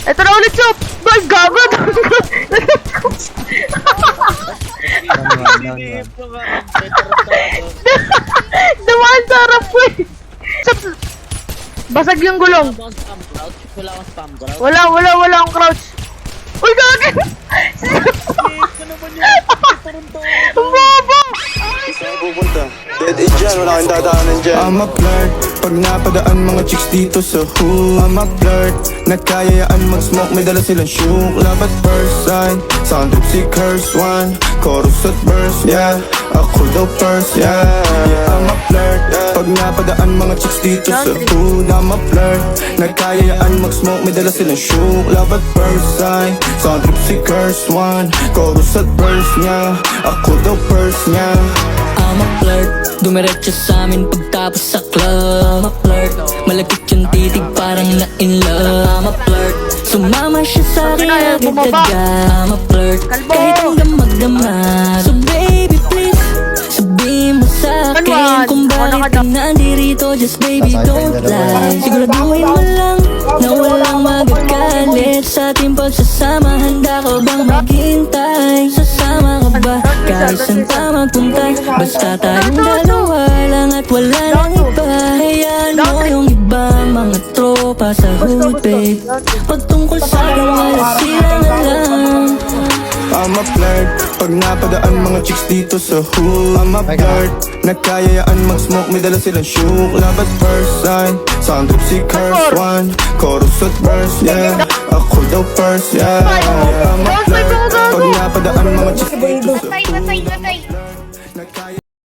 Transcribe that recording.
Ito na ulit, Chop! Boy, gago! Dumaan sa harap ko eh! Chop! Basag yung gulong! Wala akong crouch! Uy, gagi! Bobo! Dead end dyan, wala kang dadaanan dyan. I'm a flirt, pag napadaan mga chicks dito sa hood. I'm a flirt, nagkayayaan mag-smoke, may dala silang shook. Love at first sight, sound trip si curse one. Chorus at verse, yeah, ako daw first, yeah. I'm a flirt, pag napadaan mga chicks dito sa hood. I'm a flirt, nagkayayaan mag-smoke, may dala silang shook. Love at first sight, sound trip si curse one. Chorus at verse, yeah, ako daw first, yeah. I'm a flirt, dumiretso sa amin pagtapos sa club. I'm a flirt, malagkit yung titig parang na-in love. I'm a flirt, sumama siya sa akin agad-agad. I'm a flirt, kahit hanggang magdamag. So baby please, sabihin mo sa akin kung bakit ka nandirito. Just baby don't lie, siguraduhin mo lang na walang magagalit sa ating pagsasama. Handa ka bang maghintay? Sasama ka ba? Kahit saan tayo magpunta, basta tayong dalawa lang at wala nang iba. Hayaan mo yung iba, mga tropa sa hood, babe. Pagtungkol sa akin, wala sila na lang. I'm a flirt, pag napadaan mga chicks dito sa hood. I'm a flirt, nagkayayaan mag-smoke, may dala silang shook. Love at first sight, sound trip si curse one. Chorus at verse, yeah, ako daw first, yeah. I'm a flirt, pag napadaan mga chicks dito sa hood. Patay!